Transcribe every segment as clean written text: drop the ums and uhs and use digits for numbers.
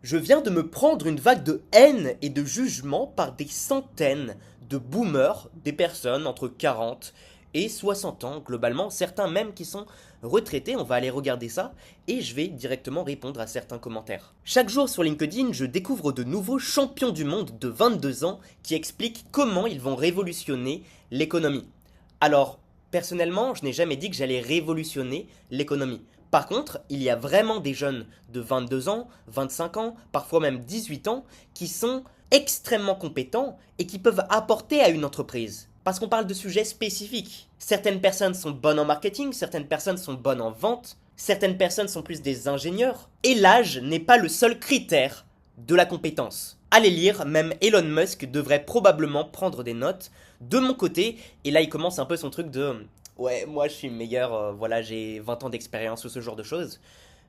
Je viens de me prendre une vague de haine et de jugement par des centaines de boomers, des personnes entre 40 et 60 ans, globalement, certains même qui sont retraités, on va aller regarder ça, et je vais directement répondre à certains commentaires. Chaque jour sur LinkedIn, je découvre de nouveaux champions du monde de 22 ans qui expliquent comment ils vont révolutionner l'économie. Alors, personnellement, je n'ai jamais dit que j'allais révolutionner l'économie. Par contre, il y a vraiment des jeunes de 22 ans, 25 ans, parfois même 18 ans, qui sont extrêmement compétents et qui peuvent apporter à une entreprise. Parce qu'on parle de sujets spécifiques. Certaines personnes sont bonnes en marketing, certaines personnes sont bonnes en vente, certaines personnes sont plus des ingénieurs. Et l'âge n'est pas le seul critère de la compétence. Allez lire, même Elon Musk devrait probablement prendre des notes de mon côté. Et là, il commence un peu son truc de ouais, moi je suis meilleur, voilà, j'ai 20 ans d'expérience ou ce genre de choses.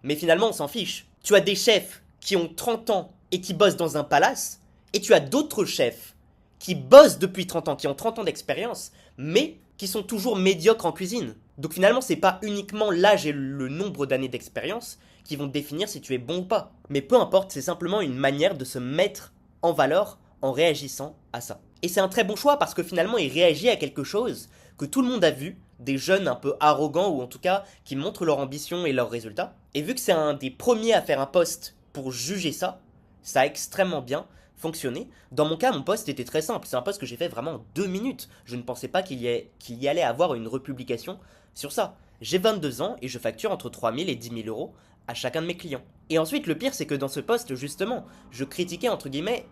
Mais finalement, on s'en fiche. Tu as des chefs qui ont 30 ans et qui bossent dans un palace, et tu as d'autres chefs qui bossent depuis 30 ans, qui ont 30 ans d'expérience, mais qui sont toujours médiocres en cuisine. Donc finalement, c'est pas uniquement l'âge et le nombre d'années d'expérience qui vont définir si tu es bon ou pas. Mais peu importe, c'est simplement une manière de se mettre en valeur en réagissant à ça. Et c'est un très bon choix parce que finalement, il réagit à quelque chose que tout le monde a vu, des jeunes un peu arrogants ou en tout cas qui montrent leur ambition et leurs résultats. Et vu que c'est un des premiers à faire un post pour juger ça, ça a extrêmement bien fonctionné. Dans mon cas, mon post était très simple. C'est un post que j'ai fait vraiment en 2 minutes. Je ne pensais pas qu'il y allait avoir une republication sur ça. J'ai 22 ans et je facture entre 3000 et 10 000 euros à chacun de mes clients. Et ensuite, le pire, c'est que dans ce post, justement, je critiquais entre guillemets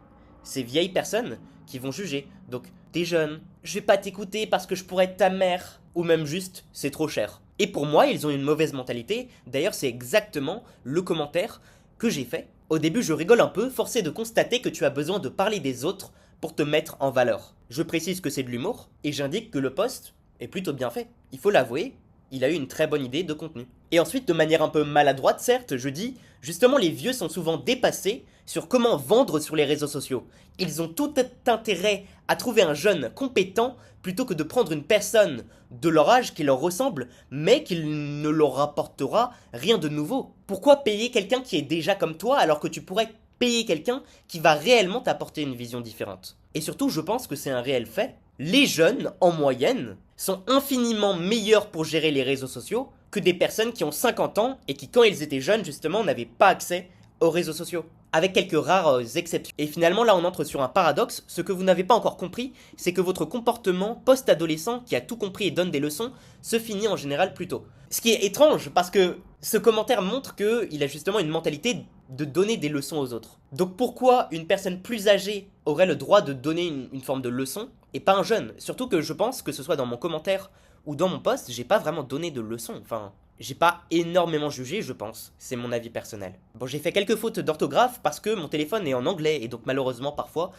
ces vieilles personnes qui vont juger. Donc, t'es jeune, je vais pas t'écouter parce que je pourrais être ta mère. Ou même juste, c'est trop cher. Et pour moi, ils ont une mauvaise mentalité. D'ailleurs, c'est exactement le commentaire que j'ai fait. Au début, je rigole un peu, forcé de constater que tu as besoin de parler des autres pour te mettre en valeur. Je précise que c'est de l'humour, et j'indique que le post est plutôt bien fait. Il faut l'avouer, il a eu une très bonne idée de contenu. Et ensuite, de manière un peu maladroite, certes, je dis, justement, les vieux sont souvent dépassés sur comment vendre sur les réseaux sociaux. Ils ont tout intérêt à trouver un jeune compétent plutôt que de prendre une personne de leur âge qui leur ressemble, mais qui ne leur apportera rien de nouveau. Pourquoi payer quelqu'un qui est déjà comme toi alors que tu pourrais payer quelqu'un qui va réellement t'apporter une vision différente? Et surtout, je pense que c'est un réel fait. Les jeunes, en moyenne, sont infiniment meilleurs pour gérer les réseaux sociaux que des personnes qui ont 50 ans et qui, quand ils étaient jeunes, justement, n'avaient pas accès aux réseaux sociaux. Avec quelques rares exceptions. Et finalement, là, on entre sur un paradoxe. Ce que vous n'avez pas encore compris, c'est que votre comportement post-adolescent, qui a tout compris et donne des leçons, se finit en général plus tôt. Ce qui est étrange, parce que ce commentaire montre qu'il a justement une mentalité de donner des leçons aux autres. Donc pourquoi une personne plus âgée aurait le droit de donner une forme de leçon, et pas un jeune? Surtout que je pense que ce soit dans mon commentaire ou dans mon post, j'ai pas vraiment donné de leçon. Enfin, j'ai pas énormément jugé, je pense. C'est mon avis personnel. Bon, j'ai fait quelques fautes d'orthographe parce que mon téléphone est en anglais et donc malheureusement parfois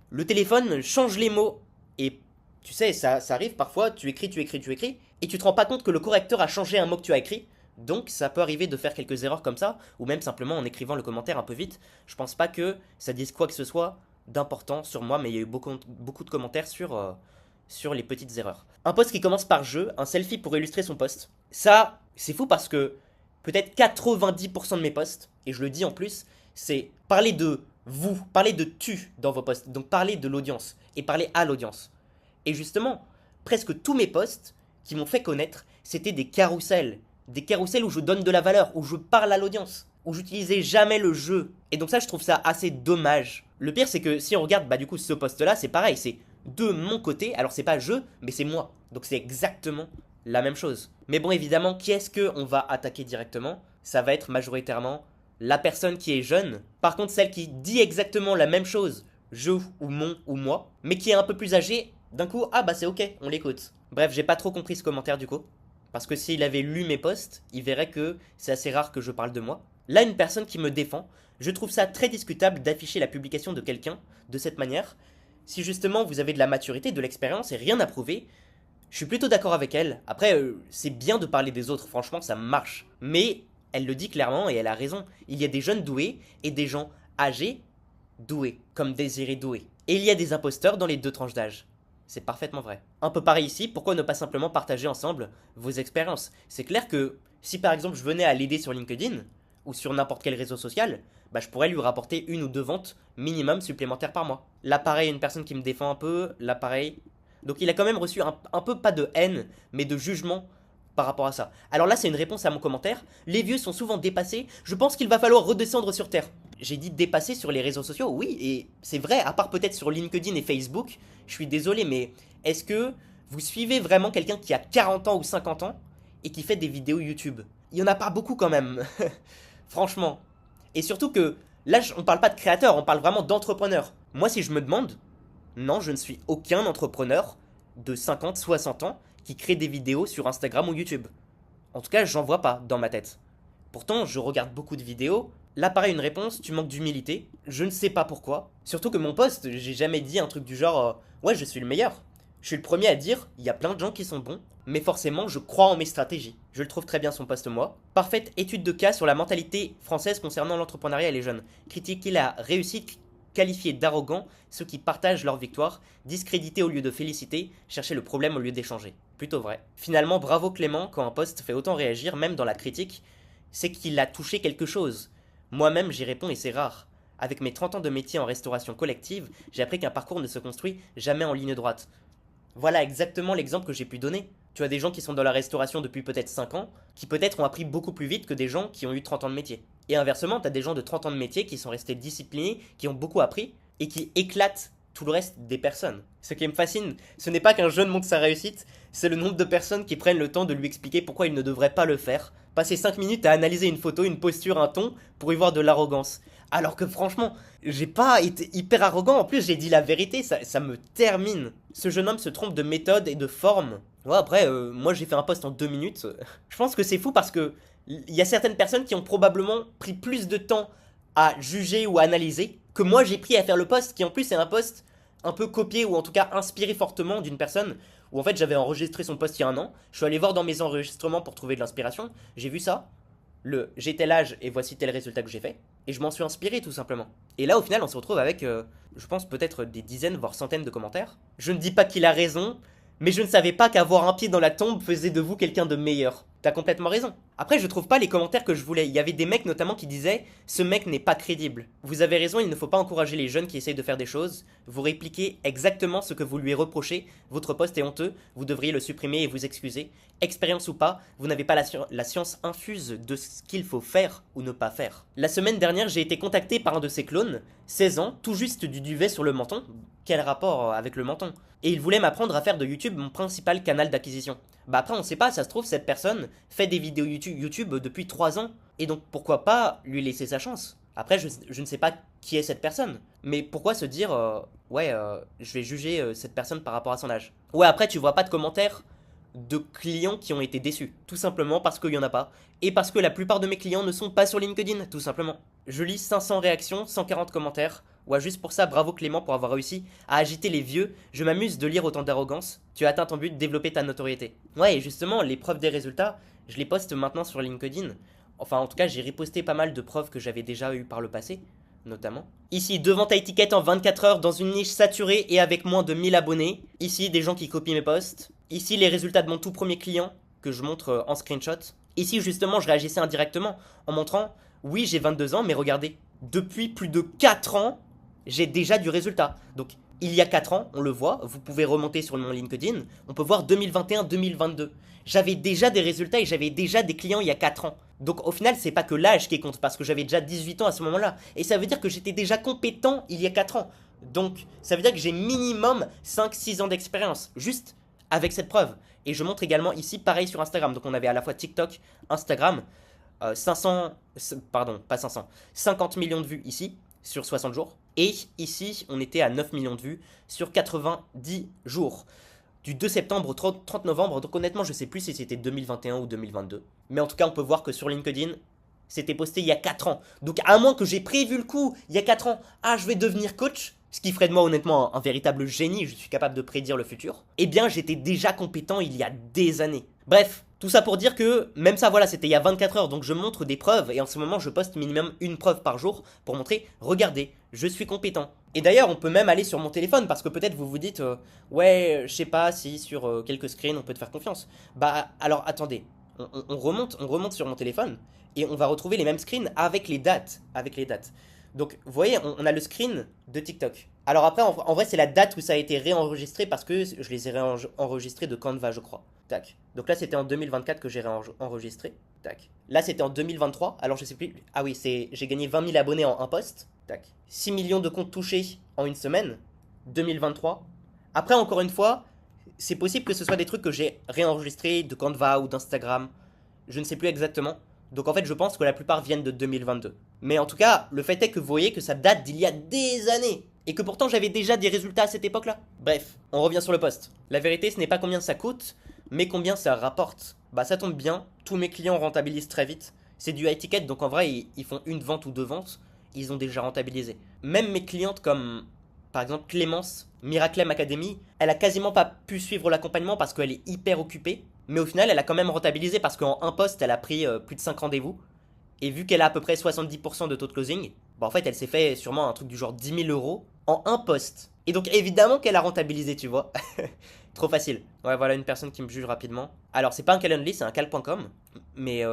le téléphone change les mots et tu sais, ça arrive parfois, tu écris et tu te rends pas compte que le correcteur a changé un mot que tu as écrit. Donc ça peut arriver de faire quelques erreurs comme ça ou même simplement en écrivant le commentaire un peu vite. Je pense pas que ça dise quoi que ce soit d'important sur moi, mais il y a eu beaucoup de commentaires sur les petites erreurs. Un post qui commence par jeu, un selfie pour illustrer son post. Ça, c'est fou parce que peut-être 90% de mes posts, et je le dis en plus, c'est parler de vous, parler de tu dans vos posts, donc parler de l'audience et parler à l'audience. Et justement, presque tous mes posts qui m'ont fait connaître, c'était des carousels où je donne de la valeur, où je parle à l'audience, où j'utilisais jamais le jeu. Et donc ça, je trouve ça assez dommage. Le pire, c'est que si on regarde, du coup, ce post-là, c'est pareil, c'est de mon côté, alors c'est pas je, mais c'est moi. Donc c'est exactement la même chose. Mais bon, évidemment, qui est-ce qu'on va attaquer directement? Ça va être majoritairement la personne qui est jeune. Par contre, celle qui dit exactement la même chose, je ou mon ou moi, mais qui est un peu plus âgée, d'un coup, ah bah c'est ok, on l'écoute. Bref, j'ai pas trop compris ce commentaire du coup. Parce que s'il avait lu mes posts, il verrait que c'est assez rare que je parle de moi. Là, une personne qui me défend, je trouve ça très discutable d'afficher la publication de quelqu'un de cette manière. Si justement vous avez de la maturité, de l'expérience et rien à prouver, je suis plutôt d'accord avec elle. Après, c'est bien de parler des autres, franchement, ça marche. Mais elle le dit clairement et elle a raison. Il y a des jeunes doués et des gens âgés doués, comme Désiré Doué. Et il y a des imposteurs dans les deux tranches d'âge. C'est parfaitement vrai. Un peu pareil ici, pourquoi ne pas simplement partager ensemble vos expériences? C'est clair que si par exemple je venais à l'aider sur LinkedIn, ou sur n'importe quel réseau social, bah, je pourrais lui rapporter une ou deux ventes minimum supplémentaires par mois. Là, pareil, une personne qui me défend un peu, là, pareil. Donc, il a quand même reçu un peu, pas de haine, mais de jugement par rapport à ça. Alors là, c'est une réponse à mon commentaire. Les vieux sont souvent dépassés. Je pense qu'il va falloir redescendre sur Terre. J'ai dit dépasser sur les réseaux sociaux, oui, et c'est vrai, à part peut-être sur LinkedIn et Facebook. Je suis désolé, mais est-ce que vous suivez vraiment quelqu'un qui a 40 ans ou 50 ans et qui fait des vidéos YouTube? Il y en a pas beaucoup quand même. Franchement. Et surtout que là, on parle pas de créateur, on parle vraiment d'entrepreneur. Moi, si je me demande, non, je ne suis aucun entrepreneur de 50, 60 ans qui crée des vidéos sur Instagram ou YouTube. En tout cas, j'en vois pas dans ma tête. Pourtant, je regarde beaucoup de vidéos. Là, pareil, une réponse, tu manques d'humilité. Je ne sais pas pourquoi. Surtout que mon post, j'ai jamais dit un truc du genre ouais, je suis le meilleur. Je suis le premier à dire il y a plein de gens qui sont bons, mais forcément, je crois en mes stratégies. Je le trouve très bien son post, moi. Parfaite étude de cas sur la mentalité française concernant l'entrepreneuriat et les jeunes. Critiquer la réussite, qualifier d'arrogants ceux qui partagent leur victoire, discréditer au lieu de féliciter, chercher le problème au lieu d'échanger. Plutôt vrai. Finalement, bravo Clément, quand un post fait autant réagir, même dans la critique, c'est qu'il a touché quelque chose. Moi-même, j'y réponds et c'est rare. Avec mes 30 ans de métier en restauration collective, j'ai appris qu'un parcours ne se construit jamais en ligne droite. Voilà exactement l'exemple que j'ai pu donner. Tu as des gens qui sont dans la restauration depuis peut-être 5 ans, qui peut-être ont appris beaucoup plus vite que des gens qui ont eu 30 ans de métier. Et inversement, tu as des gens de 30 ans de métier qui sont restés disciplinés, qui ont beaucoup appris, et qui éclatent tout le reste des personnes. Ce qui me fascine, ce n'est pas qu'un jeune montre sa réussite, c'est le nombre de personnes qui prennent le temps de lui expliquer pourquoi il ne devrait pas le faire, passer 5 minutes à analyser une photo, une posture, un ton, pour y voir de l'arrogance. Alors que franchement, j'ai pas été hyper arrogant, en plus j'ai dit la vérité, ça me termine. Ce jeune homme se trompe de méthode et de forme. Ouais, après, moi j'ai fait un post en 2 minutes. Je pense que c'est fou parce que il y a certaines personnes qui ont probablement pris plus de temps à juger ou à analyser que moi j'ai pris à faire le post, qui en plus est un post un peu copié ou en tout cas inspiré fortement d'une personne où en fait j'avais enregistré son post il y a un an. Je suis allé voir dans mes enregistrements pour trouver de l'inspiration, j'ai vu ça, j'ai tel âge et voici tel résultat que j'ai fait, et je m'en suis inspiré tout simplement. Et là au final on se retrouve avec, je pense peut-être des dizaines voire centaines de commentaires. Je ne dis pas qu'il a raison, mais je ne savais pas qu'avoir un pied dans la tombe faisait de vous quelqu'un de meilleur. T'as complètement raison. Après, je trouve pas les commentaires que je voulais. Il y avait des mecs notamment qui disaient ce mec n'est pas crédible. Vous avez raison, il ne faut pas encourager les jeunes qui essayent de faire des choses. Vous répliquez exactement ce que vous lui reprochez. Votre poste est honteux, vous devriez le supprimer et vous excuser. Expérience ou pas, vous n'avez pas la science infuse de ce qu'il faut faire ou ne pas faire. La semaine dernière, j'ai été contacté par un de ses clones, 16 ans, tout juste du duvet sur le menton. Quel rapport avec le menton? Et il voulait m'apprendre à faire de YouTube mon principal canal d'acquisition. Bah après on sait pas, ça se trouve cette personne fait des vidéos YouTube depuis 3 ans, et donc pourquoi pas lui laisser sa chance. Après je ne sais pas qui est cette personne, mais pourquoi se dire je vais juger cette personne par rapport à son âge. Ouais, après tu vois pas de commentaires de clients qui ont été déçus, tout simplement parce qu'il y en a pas, et parce que la plupart de mes clients ne sont pas sur LinkedIn, tout simplement. Je lis 500 réactions, 140 commentaires. Ouais, juste pour ça, bravo Clément pour avoir réussi à agiter les vieux. Je m'amuse de lire autant d'arrogance. Tu as atteint ton but, développer ta notoriété. Ouais, et justement, les preuves des résultats, je les poste maintenant sur LinkedIn. Enfin, en tout cas, j'ai reposté pas mal de preuves que j'avais déjà eues par le passé, notamment. Ici, devant ta étiquette en 24 heures, dans une niche saturée et avec moins de 1000 abonnés. Ici, des gens qui copient mes posts. Ici, les résultats de mon tout premier client, que je montre en screenshot. Ici, justement, je réagissais indirectement en montrant, oui, j'ai 22 ans, mais regardez, depuis plus de 4 ans, j'ai déjà du résultat. Donc, il y a 4 ans, on le voit, vous pouvez remonter sur mon LinkedIn, on peut voir 2021-2022. J'avais déjà des résultats et j'avais déjà des clients il y a 4 ans. Donc au final, c'est pas que l'âge qui compte, parce que j'avais déjà 18 ans à ce moment-là. Et ça veut dire que j'étais déjà compétent il y a 4 ans. Donc, ça veut dire que j'ai minimum 5-6 ans d'expérience, juste avec cette preuve. Et je montre également ici, pareil sur Instagram. Donc on avait à la fois TikTok, Instagram, 50 millions de vues ici, sur 60 jours. Et ici, on était à 9 millions de vues sur 90 jours. Du 2 septembre au 30 novembre, donc honnêtement, je sais plus si c'était 2021 ou 2022. Mais en tout cas, on peut voir que sur LinkedIn, c'était posté il y a 4 ans. Donc à moins que j'ai prévu le coup, il y a 4 ans, je vais devenir coach, ce qui ferait de moi honnêtement un véritable génie, je suis capable de prédire le futur, eh bien j'étais déjà compétent il y a des années. Bref, tout ça pour dire que, même ça voilà, c'était il y a 24 heures, donc je montre des preuves, et en ce moment je poste minimum une preuve par jour pour montrer, regardez, je suis compétent. Et d'ailleurs, on peut même aller sur mon téléphone, parce que peut-être vous vous dites, ouais, je sais pas si sur quelques screens on peut te faire confiance. Bah alors attendez, On remonte sur mon téléphone et on va retrouver les mêmes screens avec les dates. Donc, vous voyez, on a le screen de TikTok. Alors après, en vrai, c'est la date où ça a été réenregistré parce que je les ai réenregistrés de Canva, je crois. Tac. Donc là, c'était en 2024 que j'ai réenregistré. Tac. Là, c'était en 2023. Alors, je sais plus. Ah oui, j'ai gagné 20 000 abonnés en un post. Tac. 6 millions de comptes touchés en une semaine. 2023. Après, encore une fois, c'est possible que ce soit des trucs que j'ai réenregistrés de Canva ou d'Instagram. Je ne sais plus exactement. Donc en fait, je pense que la plupart viennent de 2022. Mais en tout cas, le fait est que vous voyez que ça date d'il y a des années. Et que pourtant, j'avais déjà des résultats à cette époque-là. Bref, on revient sur le post. La vérité, ce n'est pas combien ça coûte, mais combien ça rapporte. Bah ça tombe bien, tous mes clients rentabilisent très vite. C'est du high ticket, donc en vrai, ils font une vente ou deux ventes. Ils ont déjà rentabilisé. Même mes clientes comme, par exemple, Clémence, Miraclem Academy, elle a quasiment pas pu suivre l'accompagnement parce qu'elle est hyper occupée. Mais au final, elle a quand même rentabilisé parce qu'en un post, elle a pris plus de 5 rendez-vous. Et vu qu'elle a à peu près 70% de taux de closing, bah en fait, elle s'est fait sûrement un truc du genre 10 000 euros en un post. Et donc, évidemment qu'elle a rentabilisé, tu vois. Trop facile. Ouais, voilà une personne qui me juge rapidement. Alors, c'est pas un Calendly, c'est un cal.com. Mais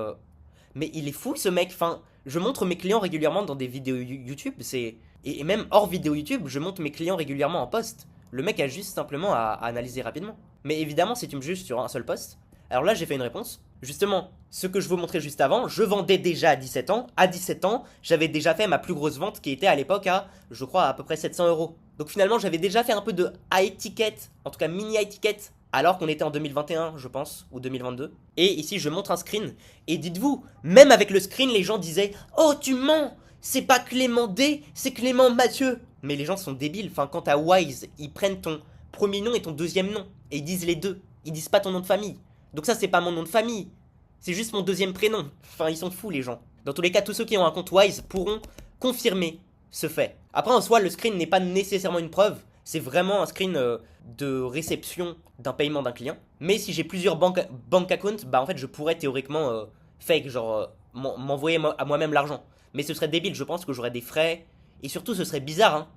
il est fou, ce mec. Enfin, je montre mes clients régulièrement dans des vidéos YouTube. Et même hors vidéo YouTube, je montre mes clients régulièrement en post. Le mec a juste simplement à analyser rapidement. Mais évidemment, si tu me juges sur un seul post, alors là, j'ai fait une réponse. Justement, ce que je vous montrais juste avant, je vendais déjà à 17 ans. À 17 ans, j'avais déjà fait ma plus grosse vente qui était à l'époque à, je crois, à peu près 700 euros. Donc finalement, j'avais déjà fait un peu de high ticket, en tout cas mini high ticket, alors qu'on était en 2021, je pense, ou 2022. Et ici, je montre un screen. Et dites-vous, même avec le screen, les gens disaient « Oh, tu mens! C'est pas Clément D, c'est Clément Mathieu !» Mais les gens sont débiles. Enfin, quant à Wise, ils prennent ton premier nom et ton deuxième nom. Et ils disent les deux. Ils disent pas ton nom de famille. Donc ça, c'est pas mon nom de famille. C'est juste mon deuxième prénom. Enfin, ils sont fous, les gens. Dans tous les cas, tous ceux qui ont un compte Wise pourront confirmer ce fait. Après, en soi, le screen n'est pas nécessairement une preuve. C'est vraiment un screen de réception d'un paiement d'un client. Mais si j'ai plusieurs bank accounts, bah en fait, je pourrais théoriquement fake, genre m'envoyer à moi-même l'argent. Mais ce serait débile, je pense que j'aurais des frais. Et surtout, ce serait bizarre, hein.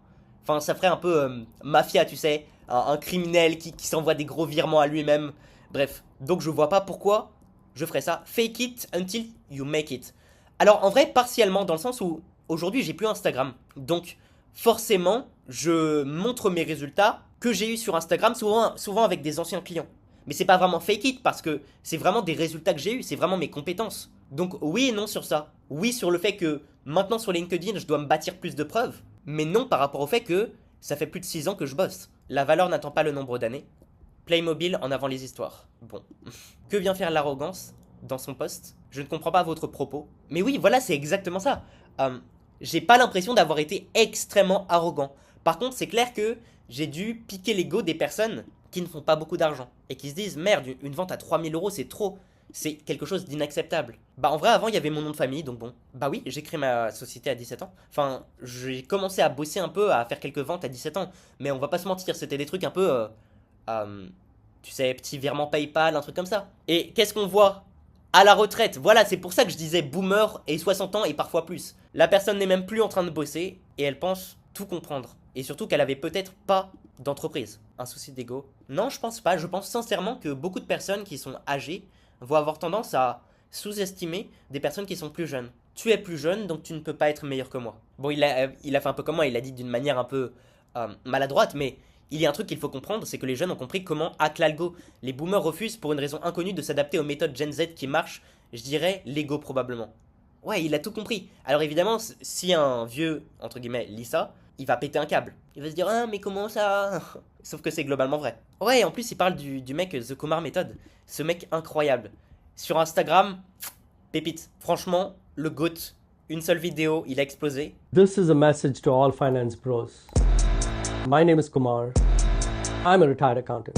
Enfin, ça ferait un peu mafia, tu sais. Un criminel qui s'envoie des gros virements à lui-même. Bref, donc je vois pas pourquoi je ferais ça. Fake it until you make it. Alors en vrai, partiellement, dans le sens où aujourd'hui j'ai plus Instagram. Donc forcément, je montre mes résultats que j'ai eu sur Instagram, souvent avec des anciens clients. Mais c'est pas vraiment fake it parce que c'est vraiment des résultats que j'ai eu, c'est vraiment mes compétences. Donc oui et non sur ça. Oui sur le fait que maintenant sur LinkedIn, je dois me bâtir plus de preuves. Mais non par rapport au fait que ça fait plus de 6 ans que je bosse. La valeur n'attend pas le nombre d'années. Playmobil en avant les histoires. Bon. Que vient faire l'arrogance dans son poste? Je ne comprends pas votre propos. Mais oui, voilà, c'est exactement ça. J'ai pas l'impression d'avoir été extrêmement arrogant. Par contre, c'est clair que j'ai dû piquer l'ego des personnes qui ne font pas beaucoup d'argent. Et qui se disent, merde, une vente à 3 000 euros, c'est trop. C'est quelque chose d'inacceptable. Bah en vrai, avant, il y avait mon nom de famille, donc bon. Bah oui, j'ai créé ma société à 17 ans. Enfin, j'ai commencé à bosser un peu, à faire quelques ventes à 17 ans. Mais on va pas se mentir, c'était des trucs un peu... tu sais, petit virement PayPal, un truc comme ça. Et qu'est-ce qu'on voit à la retraite? Voilà, c'est pour ça que je disais boomer et 60 ans et parfois plus. La personne n'est même plus en train de bosser et elle pense tout comprendre. Et surtout qu'elle avait peut-être pas d'entreprise. Un souci d'ego? Non, je pense pas. Je pense sincèrement que beaucoup de personnes qui sont âgées vont avoir tendance à sous-estimer des personnes qui sont plus jeunes. Tu es plus jeune, donc tu ne peux pas être meilleur que moi. Bon, il a fait un peu comme moi, il l'a dit d'une manière un peu maladroite, mais il y a un truc qu'il faut comprendre, c'est que les jeunes ont compris comment hack l'algo. Les boomers refusent pour une raison inconnue de s'adapter aux méthodes Gen Z qui marchent, je dirais l'ego probablement. Ouais, il a tout compris. Alors évidemment, si un vieux, entre guillemets, lit ça, il va péter un câble. Il va se dire, ah mais comment ça? Sauf que c'est globalement vrai. Ouais, en plus il parle du mec The Kumar Method. Ce mec incroyable. Sur Instagram, pépite. Franchement, le GOAT, une seule vidéo, il a explosé. This is a message to all finance bros. My name is Kumar. I'm a retired accountant.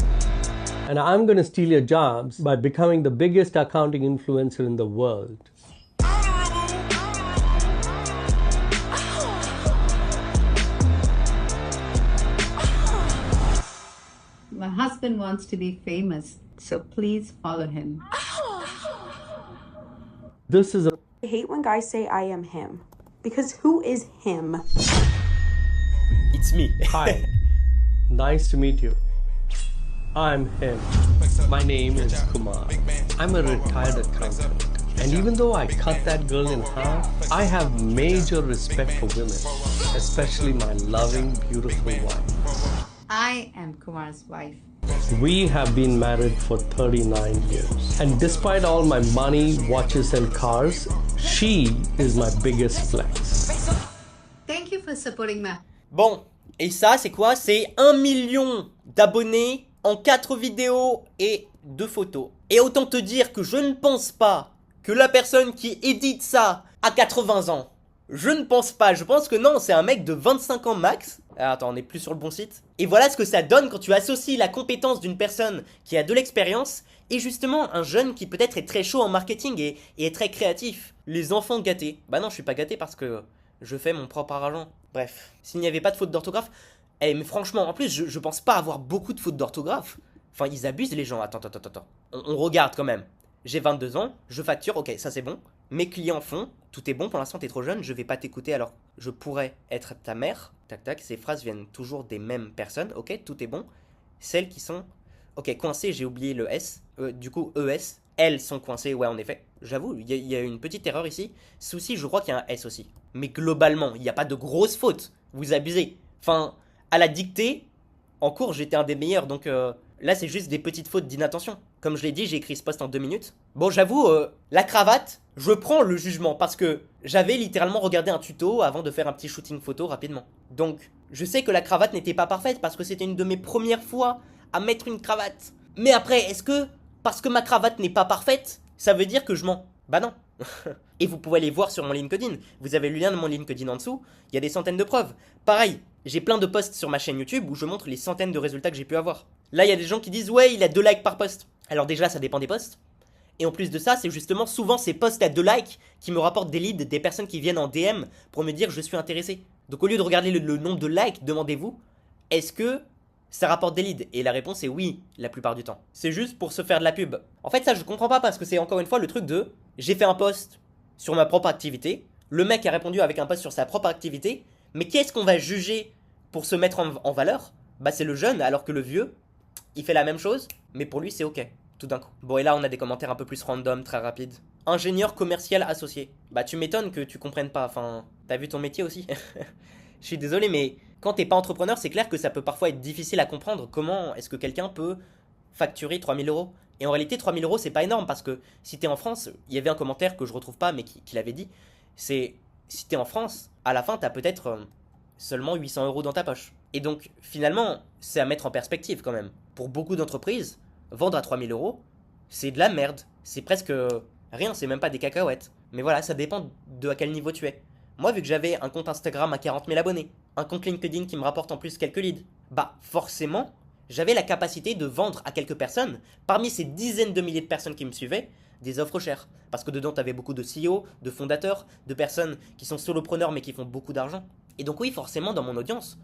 And I'm going to steal your jobs by becoming the biggest accounting influencer in the world. My husband wants to be famous, so please follow him. This is a... I hate when guys say I am him. Because who is him? It's me. Hi. Nice to meet you. I'm him. My name is Kumar. I'm a retired accountant. And even though I cut that girl in half, I have major respect for women, especially my loving, beautiful wife. I am Kumar's wife. We have been married for 39 years. And despite all my money, watches and cars, she is my biggest flex. Thank you for supporting my Bon, et ça c'est quoi? C'est 1 million d'abonnés en 4 vidéos et 2 photos. Et autant te dire que je ne pense pas que la personne qui édite ça a 80 ans. Je ne pense pas, je pense que non, c'est un mec de 25 ans max. Ah, attends, on n'est plus sur le bon site. Et voilà ce que ça donne quand tu associes la compétence d'une personne qui a de l'expérience et justement un jeune qui peut-être est très chaud en marketing et est très créatif. Les enfants gâtés. Bah non, je suis pas gâté parce que je fais mon propre argent. Bref, s'il n'y avait pas de faute d'orthographe... mais franchement, en plus, je pense pas avoir beaucoup de fautes d'orthographe. Enfin, ils abusent les gens. Attends. On regarde quand même. J'ai 22 ans, je facture, ok, ça c'est bon. Mes clients font, tout est bon, pour l'instant t'es trop jeune, je vais pas t'écouter alors je pourrais être ta mère. Tac, ces phrases viennent toujours des mêmes personnes, ok, tout est bon. Celles qui sont, ok, coincées, j'ai oublié le S, du coup ES, elles sont coincées, ouais en effet. J'avoue, il y a une petite erreur ici. Souci, je crois qu'il y a un S aussi. Mais globalement, il n'y a pas de grosses fautes, vous abusez. Enfin, à la dictée, en cours j'étais un des meilleurs, donc... Là, c'est juste des petites fautes d'inattention. Comme je l'ai dit, j'ai écrit ce post en 2 minutes. Bon, j'avoue, la cravate, je prends le jugement parce que j'avais littéralement regardé un tuto avant de faire un petit shooting photo rapidement. Donc, je sais que la cravate n'était pas parfaite parce que c'était une de mes premières fois à mettre une cravate. Mais après, est-ce que, parce que ma cravate n'est pas parfaite, ça veut dire que je mens? Bah non. Et vous pouvez aller voir sur mon LinkedIn. Vous avez le lien de mon LinkedIn en dessous. Il y a des centaines de preuves. Pareil, j'ai plein de posts sur ma chaîne YouTube où je montre les centaines de résultats que j'ai pu avoir. Là, il y a des gens qui disent « Ouais, il a 2 likes par post ». Alors déjà, ça dépend des posts. Et en plus de ça, c'est justement souvent ces posts à 2 likes qui me rapportent des leads, des personnes qui viennent en DM pour me dire « Je suis intéressé ». Donc au lieu de regarder le nombre de likes, demandez-vous « Est-ce que ça rapporte des leads ?» Et la réponse est oui, la plupart du temps. C'est juste pour se faire de la pub. En fait, ça, je comprends pas parce que c'est encore une fois le truc de « J'ai fait un post sur ma propre activité, le mec a répondu avec un post sur sa propre activité, mais qu'est-ce qu'on va juger pour se mettre en valeur ? Bah c'est le jeune, alors que le vieux, il fait la même chose, mais pour lui c'est ok, tout d'un coup. Bon et là on a des commentaires un peu plus random, très rapides. Ingénieur commercial associé. Bah tu m'étonnes que tu comprennes pas, enfin, t'as vu ton métier aussi. Je suis désolé mais quand t'es pas entrepreneur, c'est clair que ça peut parfois être difficile à comprendre comment est-ce que quelqu'un peut facturer 3000 euros. Et en réalité 3000 euros c'est pas énorme parce que si t'es en France, il y avait un commentaire que je retrouve pas mais qui l'avait dit, c'est si t'es en France, à la fin t'as peut-être seulement 800 euros dans ta poche. Et donc finalement c'est à mettre en perspective quand même. Pour beaucoup d'entreprises, vendre à 3000 euros, c'est de la merde. C'est presque rien, c'est même pas des cacahuètes. Mais voilà, ça dépend de à quel niveau tu es. Moi, vu que j'avais un compte Instagram à 40 000 abonnés, un compte LinkedIn qui me rapporte en plus quelques leads, bah forcément, j'avais la capacité de vendre à quelques personnes, parmi ces dizaines de milliers de personnes qui me suivaient, des offres chères. Parce que dedans, t'avais beaucoup de CEO, de fondateurs, de personnes qui sont solopreneurs mais qui font beaucoup d'argent. Et donc oui, forcément, dans mon audience,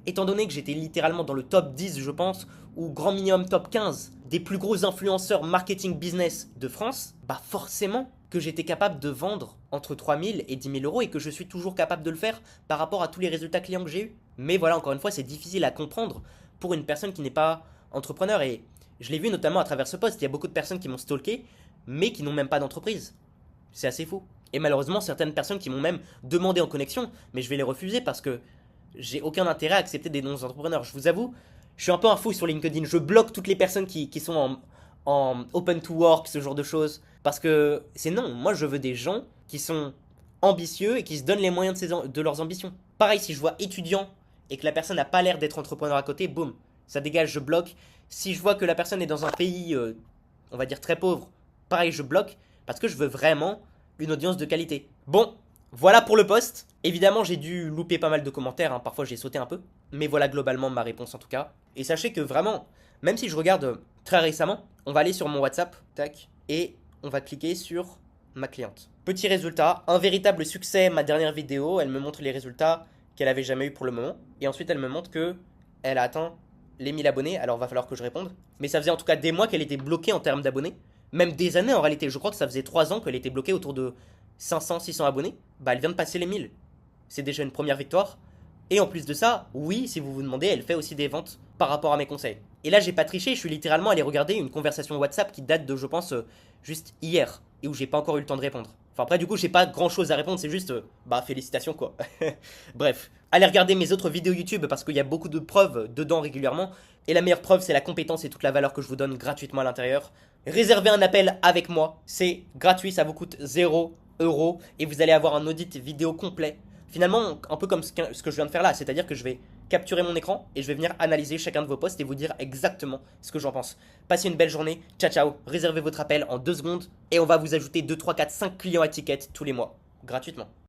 étant donné que j'étais littéralement dans le top 10, je pense, ou grand minimum top 15 des plus gros influenceurs marketing business de France, bah forcément que j'étais capable de vendre entre 3000 et 10 000 euros et que je suis toujours capable de le faire par rapport à tous les résultats clients que j'ai eus. Mais voilà, encore une fois, c'est difficile à comprendre pour une personne qui n'est pas entrepreneur et je l'ai vu notamment à travers ce post, il y a beaucoup de personnes qui m'ont stalké mais qui n'ont même pas d'entreprise. C'est assez fou. Et malheureusement, certaines personnes qui m'ont même demandé en connexion, mais je vais les refuser parce que j'ai aucun intérêt à accepter des non-entrepreneurs. Je vous avoue, je suis un peu un fou sur LinkedIn. Je bloque toutes les personnes qui sont en open to work, ce genre de choses. Parce que c'est non, moi je veux des gens qui sont ambitieux et qui se donnent les moyens de leurs ambitions. Pareil, si je vois étudiant et que la personne n'a pas l'air d'être entrepreneur à côté, boum, ça dégage, je bloque. Si je vois que la personne est dans un pays, on va dire très pauvre, pareil, je bloque. Parce que je veux vraiment une audience de qualité. Bon, voilà pour le post. Évidemment, j'ai dû louper pas mal de commentaires, hein. Parfois j'ai sauté un peu. Mais voilà globalement ma réponse en tout cas. Et sachez que vraiment, même si je regarde très récemment, on va aller sur mon WhatsApp, tac, et on va cliquer sur ma cliente. Petit résultat, un véritable succès, ma dernière vidéo, elle me montre les résultats qu'elle avait jamais eu pour le moment. Et ensuite elle me montre que elle a atteint les 1000 abonnés, alors va falloir que je réponde. Mais ça faisait en tout cas des mois qu'elle était bloquée en termes d'abonnés. Même des années en réalité, je crois que ça faisait 3 ans qu'elle était bloquée autour de 500, 600 abonnés. Bah elle vient de passer les 1000. C'est déjà une première victoire. Et en plus de ça, oui, si vous vous demandez, elle fait aussi des ventes par rapport à mes conseils. Et là, j'ai pas triché, je suis littéralement allé regarder une conversation WhatsApp qui date de, je pense, juste hier, et où j'ai pas encore eu le temps de répondre. Enfin après, du coup, j'ai pas grand chose à répondre, c'est juste, bah félicitations quoi. Bref, allez regarder mes autres vidéos YouTube parce qu'il y a beaucoup de preuves dedans régulièrement, et la meilleure preuve, c'est la compétence et toute la valeur que je vous donne gratuitement à l'intérieur. Réservez un appel avec moi, c'est gratuit, ça vous coûte 0 €, et vous allez avoir un audit vidéo complet. Finalement, un peu comme ce que je viens de faire là, c'est-à-dire que je vais capturer mon écran et je vais venir analyser chacun de vos posts et vous dire exactement ce que j'en pense. Passez une belle journée, ciao ciao, réservez votre appel en 2 secondes et on va vous ajouter 2, 3, 4, 5 clients à ticket tous les mois, gratuitement.